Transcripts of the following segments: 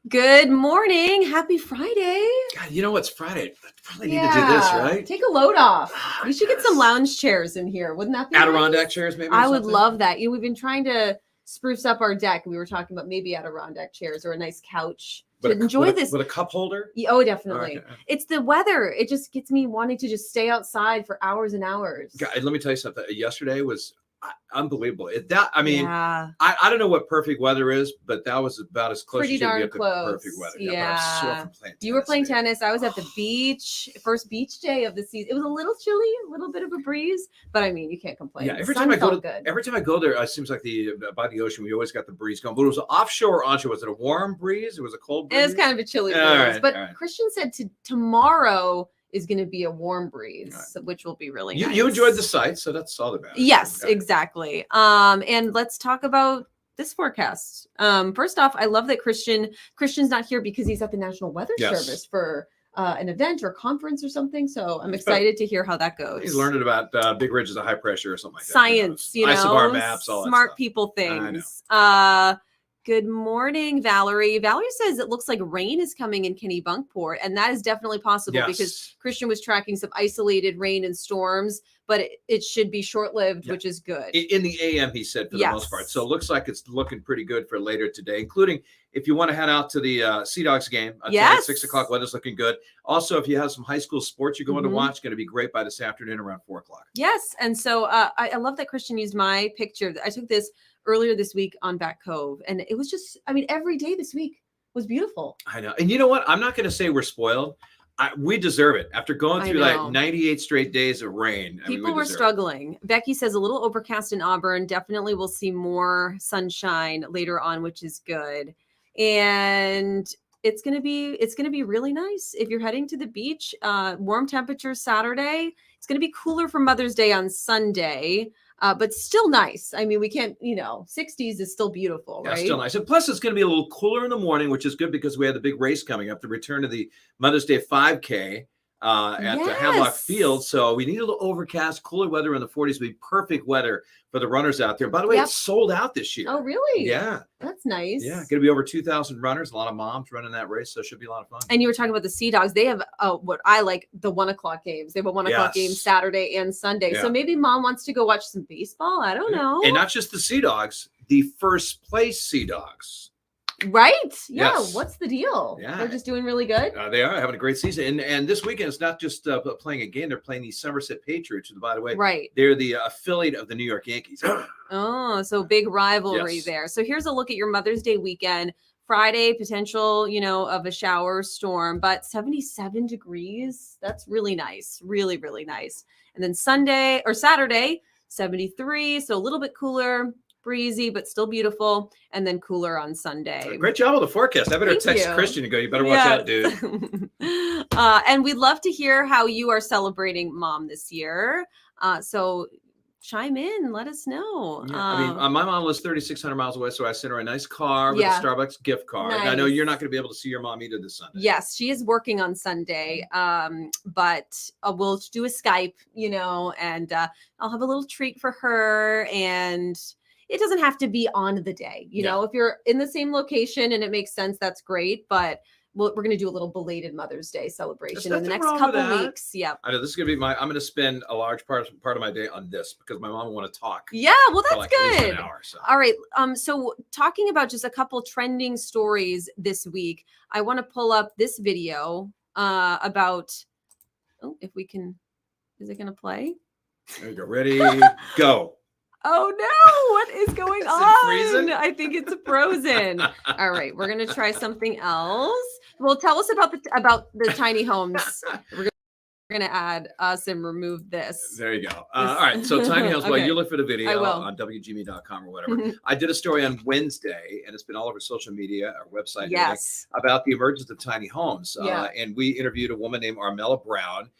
Good morning. Happy Friday. God, you know what's Friday? I probably need to do this, right? Take a load off. Ah, We should get some lounge chairs in here. Wouldn't that be Adirondack nice? chairs, maybe. I would love that. We've been trying to spruce up our deck. We were talking about maybe Adirondack chairs or a nice couch to enjoy this. With a cup holder. Oh, definitely. Okay. It's the weather. It just gets me wanting to just stay outside for hours and hours. God, let me tell you something. Yesterday was unbelievable. I don't know what perfect weather is, but that was about as close as you can get to perfect weather. Yeah. But I'm so you were playing tennis. I was at the beach. First beach day of the season. It was a little chilly, a little bit of a breeze, but I mean, you can't complain. Yeah, every time I go there, it seems like by the ocean, we always got the breeze going. But it was offshore or onshore. Was it a warm breeze? It was a cold breeze. It was kind of a chilly breeze. Right, but Christian said tomorrow is going to be a warm breeze, which will be really nice. You enjoyed the sight, so that's all that matters. Yes, exactly. And let's talk about this forecast. First off, I love that Christian's not here because he's at the National Weather Service for an event or conference or something. So I'm excited to hear how that goes. He's learning about big ridges of high pressure or something like that. Science, isobar maps, all smart that stuff. people things. Good morning, Valerie. Valerie says it looks like rain is coming in Kennebunkport, and that is definitely possible because Christian was tracking some isolated rain and storms, but it should be short-lived, which is good. In the AM, he said, for the most part. So it looks like it's looking pretty good for later today, including if you want to head out to the Sea Dogs game. Tonight, 6 o'clock, weather's looking good. Also, if you have some high school sports you're going to watch, going to be great by this afternoon around 4 o'clock. Yes, and so I love that Christian used my picture. I took this earlier this week on Back Cove, and it was just, every day this week was beautiful. I know. And you know what? I'm not going to say we're spoiled. We deserve it. After going through like 98 straight days of rain. People were struggling. Becky says a little overcast in Auburn. Definitely we'll see more sunshine later on, which is good. And it's going to be really nice. If you're heading to the beach, warm temperatures Saturday. It's going to be cooler for Mother's Day on Sunday. But still nice. We can't, 60s is still beautiful, right? Yeah, still nice. And plus, it's going to be a little cooler in the morning, which is good because we have the big race coming up, the return of the Mother's Day 5K at the Hamlock Field. So we need a little overcast, cooler weather in the 40s. Would be perfect weather for the runners out there. By the way, it's sold out this year. Oh, really? Yeah. That's nice. Yeah, going to be over 2,000 runners. A lot of moms running that race, so it should be a lot of fun. And you were talking about the Sea Dogs. They have what I like, the 1 o'clock games. They have a 1 o'clock game Saturday and Sunday. Yeah. So maybe mom wants to go watch some baseball. I don't know. And not just the Sea Dogs, the first place Sea Dogs. Right? Yeah. Yes. What's the deal? Yeah. They're just doing really good. They are having a great season. And this weekend, it's not just playing a game. They're playing the Somerset Patriots, who, by the way, they're the affiliate of the New York Yankees. Oh, so big rivalry there. So here's a look at your Mother's Day weekend. Friday, potential, of a shower storm, but 77 degrees. That's really nice. Really, really nice. And then Saturday, 73. So a little bit cooler. Breezy, but still beautiful, and then cooler on Sunday. Great job on the forecast. I better text Christian and go, you better watch out, dude. And we'd love to hear how you are celebrating Mom this year. So chime in, let us know. My mom lives 3,600 miles away, so I sent her a nice car with a Starbucks gift card. Nice. I know you're not going to be able to see your mom either this Sunday. Yes, she is working on Sunday, but we'll do a Skype, and I'll have a little treat for her, and it doesn't have to be on the day. If you're in the same location and it makes sense, that's great. But we're going to do a little belated Mother's Day celebration in the next couple weeks. Yeah. I know this is going to be I'm going to spend a large part of my day on this because my mom will want to talk. Yeah. Well, that's good. At least an hour, so. All right. So talking about just a couple trending stories this week, I want to pull up this video about, if we can, is it going to play? There you go. Ready, go. Oh no, what is going on? Freezing? I think it's frozen. All right, we're going to try something else. Well, tell us about the tiny homes. We're going to add us and remove this. There you go. All right, so tiny homes. Well, you look for the video on WGME.com or whatever. I did a story on Wednesday, and it's been all over social media, our website, about the emergence of tiny homes. And we interviewed a woman named Armella Brown.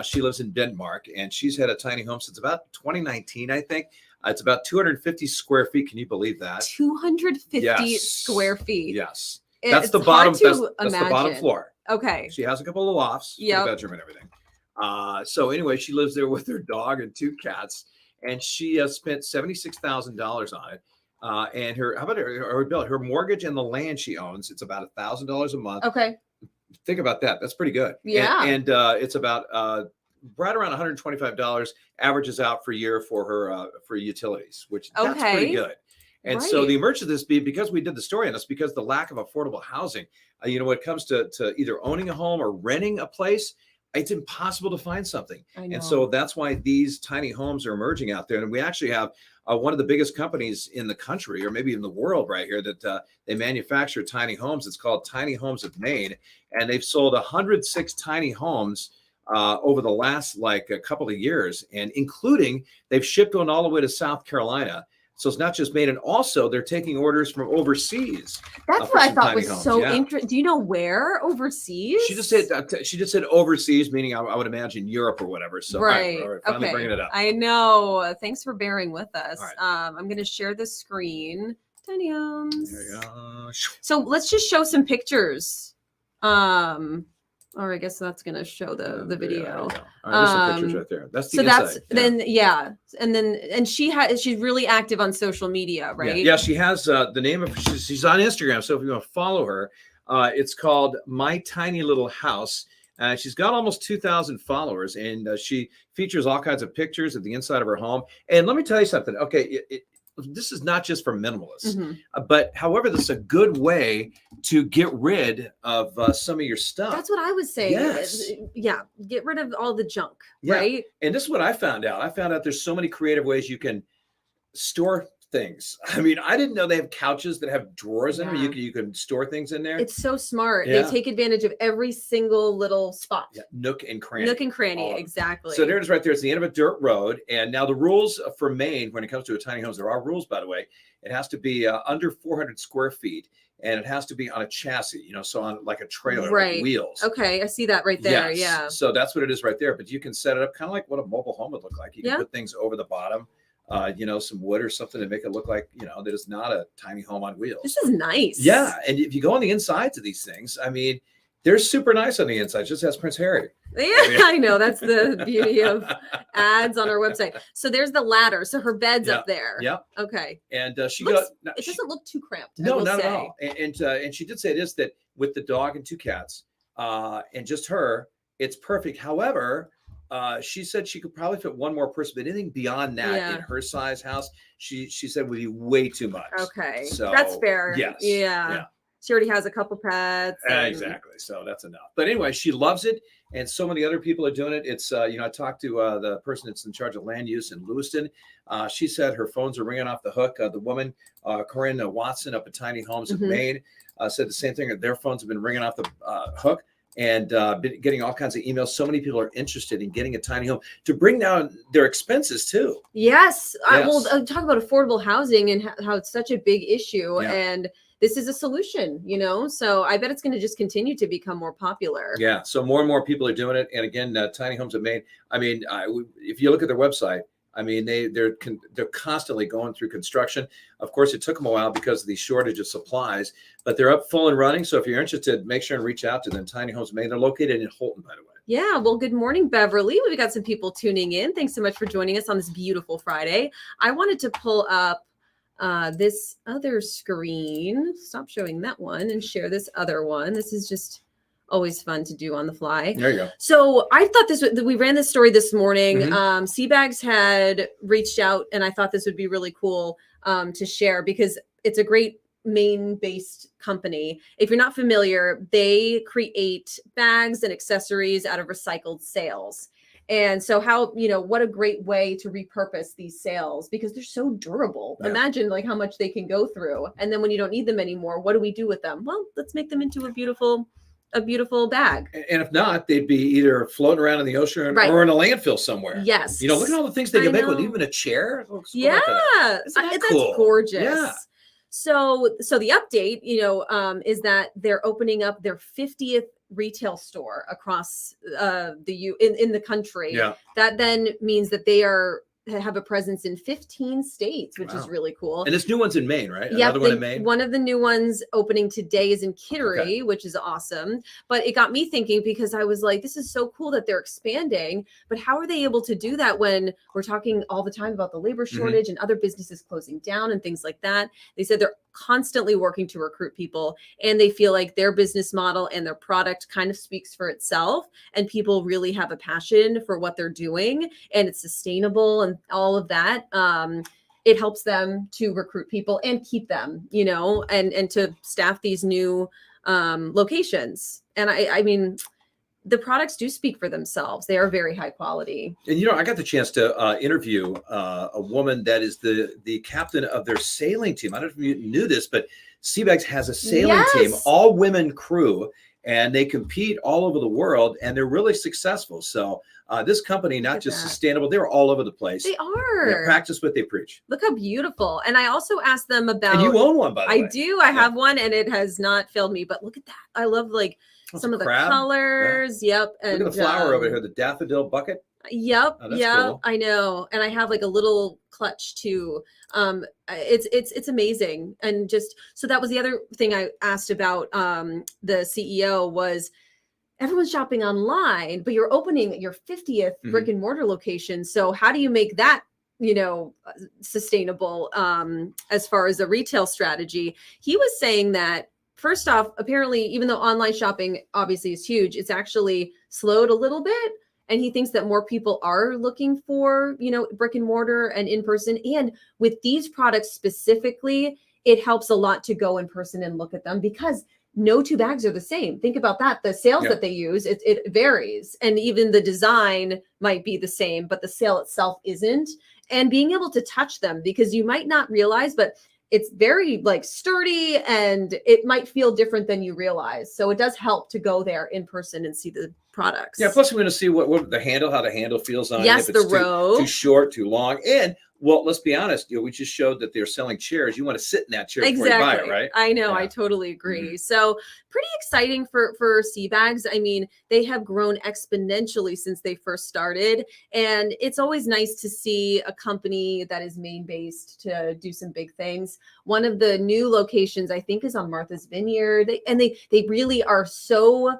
She lives in Denmark, and she's had a tiny home since about 2019, I think. It's about 250 square feet. Can you believe that? 250 square feet. Yes. That's the bottom. That's the bottom floor. Okay. She has a couple of lofts, a bedroom and everything. So anyway, she lives there with her dog and 2 cats, and she spent $76,000 on it. And how about her bill? Her mortgage and the land she owns, it's about $1,000 a month. Okay. Think about that. That's pretty good. Yeah. And it's about right around $125 averages out for a year for her for utilities, which that's pretty good. And so the emergence of this because we did the story on this, because the lack of affordable housing, when it comes to either owning a home or renting a place, it's impossible to find something. And so that's why these tiny homes are emerging out there. And we actually have one of the biggest companies in the country, or maybe in the world right here, that they manufacture tiny homes. It's called Tiny Homes of Maine. And they've sold 106 tiny homes over the last a couple of years, and including they've shipped one all the way to South Carolina. So it's not just Maine, and also they're taking orders from overseas. That's what I thought was so interesting. Do you know where overseas? She just said overseas, meaning I would imagine Europe or whatever. So right, finally bringing it up. I know. Thanks for bearing with us. Right. I'm going to share the screen. Tiny homes. There you go. So let's just show some pictures. Or I guess that's going to show the video. All right, there's some pictures right there. That's the inside. And she's really active on social media, right? Yeah, she has the name of she's on Instagram. So if you want to follow her, it's called My Tiny Little House. She's got almost 2,000 followers, and she features all kinds of pictures of the inside of her home. And let me tell you something. Okay, this is not just for minimalists, but however, this is a good way to get rid of some of your stuff. That's what I was saying. Yes. Yeah. Get rid of all the junk, right? And this is what I found out. I found out there's so many creative ways you can store things. I mean, I didn't know they have couches that have drawers in them. You can store things in there. It's so smart. They take advantage of every single little spot. Nook and cranny. Nook and cranny, exactly. So there it is right there. It's the end of a dirt road. And now the rules for Maine, when it comes to a tiny homes, there are rules, by the way. It has to be under 400 square feet. And it has to be on a chassis, so on like a trailer, with wheels. Okay, I see that right there. Yes. Yeah. So that's what it is right there. But you can set it up kind of like what a mobile home would look like. You can put things over the bottom. Some wood or something to make it look like, that it's not a tiny home on wheels. This is nice. Yeah. And if you go on the insides of these things, I mean, they're super nice on the inside. Just ask Prince Harry. Yeah, I know. That's the beauty of ads on our website. So there's the ladder. So her bed's up there. Yeah. Okay. And it doesn't look too cramped. No, not at all. And she did say this, that with the dog and 2 cats and just her, it's perfect. However, she said she could probably fit one more person, but anything beyond that in her size house, she said would be way too much. Okay. So that's fair. Yes. Yeah. She already has a couple pets. Exactly. So that's enough. But anyway, she loves it. And so many other people are doing it. It's, I talked to the person that's in charge of land use in Lewiston. She said her phones are ringing off the hook. The woman, Corinne Watson up at Tiny Homes of Maine, said the same thing. Their phones have been ringing off the hook. And been getting all kinds of emails. So many people are interested in getting a tiny home to bring down their expenses too. Yes. Well, talk about affordable housing and how it's such a big issue. Yeah. And this is a solution, so I bet it's going to just continue to become more popular. Yeah. So more and more people are doing it. And again, Tiny Homes of Maine. I mean, if you look at their website, I mean, they're constantly going through construction. Of course, it took them a while because of the shortage of supplies, but they're up full and running. So if you're interested, make sure and reach out to them. Tiny Homes of Maine. They're located in Holton, by the way. Yeah. Well, good morning, Beverly. We've got some people tuning in. Thanks so much for joining us on this beautiful Friday. I wanted to pull up this other screen. Stop showing that one and share this other one. This is just always fun to do on the fly. There you go. So I thought we ran this story this morning. Seabags had reached out, and I thought this would be really cool to share because it's a great Maine-based company. If you're not familiar, they create bags and accessories out of recycled sails. And so what a great way to repurpose these sails because they're so durable. Yeah. Imagine how much they can go through. And then when you don't need them anymore, what do we do with them? Well, let's make them into a beautiful bag. And if not, they'd be either floating around in the ocean or in a landfill somewhere. Yes. Look at all the things they can make with even a chair. Yeah. That's gorgeous. Yeah. So the update, is that they're opening up their 50th retail store across in the country. Yeah. That then means that they are have a presence in 15 states, which is really cool. And this new one's in Maine, right? Yeah, Another one in Maine? One of the new ones opening today is in Kittery, which is awesome. But it got me thinking, because I was like, this is so cool that they're expanding, but how are they able to do that when we're talking all the time about the labor shortage and other businesses closing down and things like that? They said they're constantly working to recruit people, and they feel like their business model and their product kind of speaks for itself, and people really have a passion for what they're doing, and it's sustainable and all of that. It helps them to recruit people and keep them, you know, and to staff these new locations. And I mean, the products do speak for themselves. They are very high quality. And, you know, I got the chance to interview a woman that is the captain of their sailing team. I don't know if you knew this, but Seabags has a sailing team, all women crew, and they compete all over the world, and they're really successful. So this company, not just sustainable, they're all over the place. They are. They practice what they preach. Look how beautiful. And I also asked them about. And you own one, by the way. I do. I have one, and it has not failed me. But look at that. I love like some of the colors. Yeah. Yep. And look at the flower over here, the daffodil bucket. Yep. Oh, cool. I know. And I have like a little clutch too. It's amazing. And just, so that was the other thing I asked about the CEO was, everyone's shopping online, but you're opening your 50th brick and mortar location. So how do you make that, you know, sustainable as far as a retail strategy? He was saying that, first off, apparently, even though online shopping obviously is huge, it's actually slowed a little bit. And he thinks that more people are looking for, you know, brick and mortar and in person. And with these products specifically, it helps a lot to go in person and look at them, because no two bags are the same. Think about that. The sales that they use, it varies. And even the design might be the same, but the sale itself isn't. And being able to touch them, because you might not realize, but it's very like sturdy, and it might feel different than you realize. So it does help to go there in person and see the products. Yeah. Plus, we're going to see what the handle, how the handle feels on. Yes, if it's the row. Too short, too long. And, well, let's be honest, you know, we just showed that they're selling chairs. You want to sit in that chair before you buy it, right? I know. Yeah. I totally agree. So pretty exciting for Seabags. I mean, they have grown exponentially since they first started. And it's always nice to see a company that is Maine-based to do some big things. One of the new locations, I think, is on Martha's Vineyard. They really are so...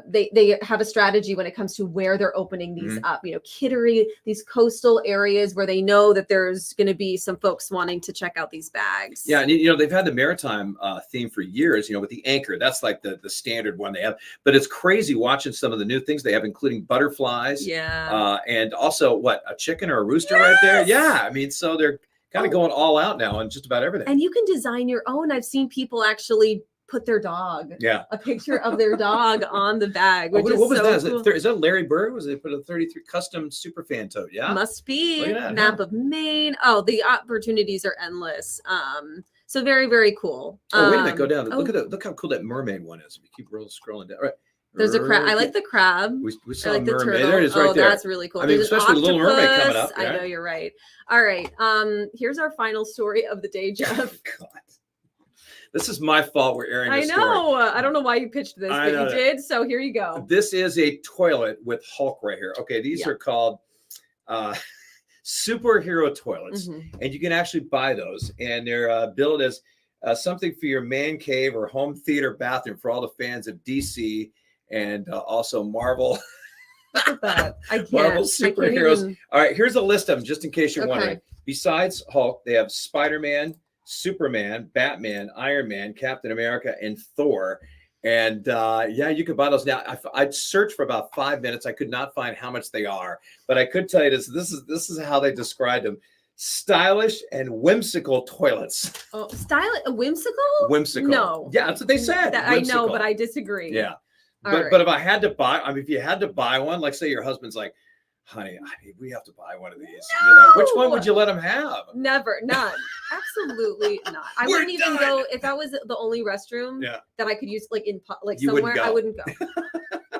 they have a strategy when it comes to where they're opening these up, you know, Kittery, these coastal areas where they know that there's going to be some folks wanting to check out these bags. Yeah. And, you know, they've had the maritime theme for years, you know, with the anchor. That's like the standard one they have. But it's crazy watching some of the new things they have, including butterflies. Yeah. And also, a chicken or a rooster right there? Yeah. I mean, so they're kind of going all out now on just about everything. And you can design your own. I've seen people actually put their dog, a picture of their dog on the bag. Which what was that? Cool. Is that Larry Bird? Was they put a 33 custom superfan tote? Yeah, must be. Map of Maine. Oh, the opportunities are endless. So very, very cool. Oh, wait a minute, go down. Look how cool that mermaid one is. We keep scrolling down. All right. There's a crab. I like the crab. We saw I like the mermaid. Turtle. There it is, right there. That's really cool. I mean, especially the Little Mermaid coming up. I know, you're right. All right. Here's our final story of the day, Jeff. Oh, God. This is my fault. We're airing this I know. Story. I don't know why you pitched this, but you did. So here you go. This is a toilet with Hulk right here. Okay, these are called superhero toilets, and you can actually buy those. And they're billed as something for your man cave or home theater bathroom for all the fans of DC and also Marvel. Look at that. I can't. Marvel superheroes. All right, here's a list of them, just in case you're wondering. Besides Hulk, they have Spider-Man, Superman, Batman, Iron Man, Captain America, and Thor. And you could buy those now. I'd searched for about 5 minutes. I could not find how much they are, but I could tell you this is how they described them: stylish and whimsical toilets. Oh, stylish, whimsical? Whimsical. No. Yeah, that's what they said. I know, but I disagree. Yeah. But if I had to buy, if you had to buy one, like say your husband's like, honey, we have to buy one of these. No! Like, which one would you let him have? Never, none. Absolutely not. I wouldn't even go if that was the only restroom that I could use, like somewhere. I wouldn't go.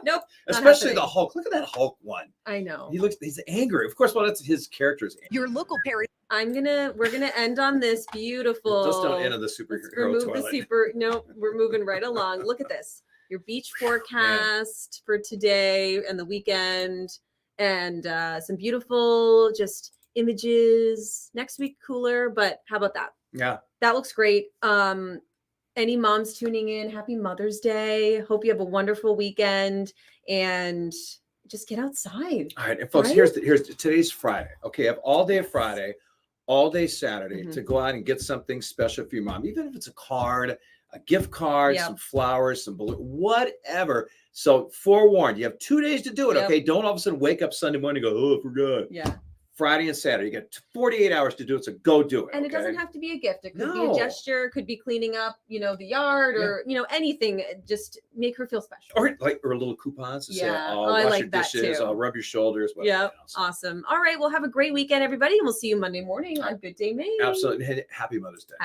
Nope. Especially the Hulk. Look at that Hulk one. I know. He's angry. Of course, well, that's his character's angry. Your local Perry. We're gonna end on this beautiful. Just don't end on the superhero toilet. Nope, we're moving right along. Look at this. Your beach forecast for today and the weekend. And some beautiful just images. Next week, cooler, but how about that? Yeah. That looks great. Any moms tuning in, happy Mother's Day. Hope you have a wonderful weekend and just get outside. All right. And folks, right? here's today's Friday. Okay. I have all day Friday, all day Saturday to go out and get something special for your mom, even if it's a card, a gift card, some flowers, some balloons, whatever. So forewarned, you have 2 days to do it. Okay. Don't all of a sudden wake up Sunday morning and go, oh, I forgot. Yeah. Friday and Saturday, you get 48 hours to do it. So go do it. And it doesn't have to be a gift. It could be a gesture. It could be cleaning up, the yard or, anything. Just make her feel special. Or a little coupons to say, I'll wash your dishes. I'll rub your shoulders. Yeah. Awesome. All right. Well, have a great weekend, everybody. And we'll see you Monday morning on Good Day Maine. Absolutely. Happy Mother's Day.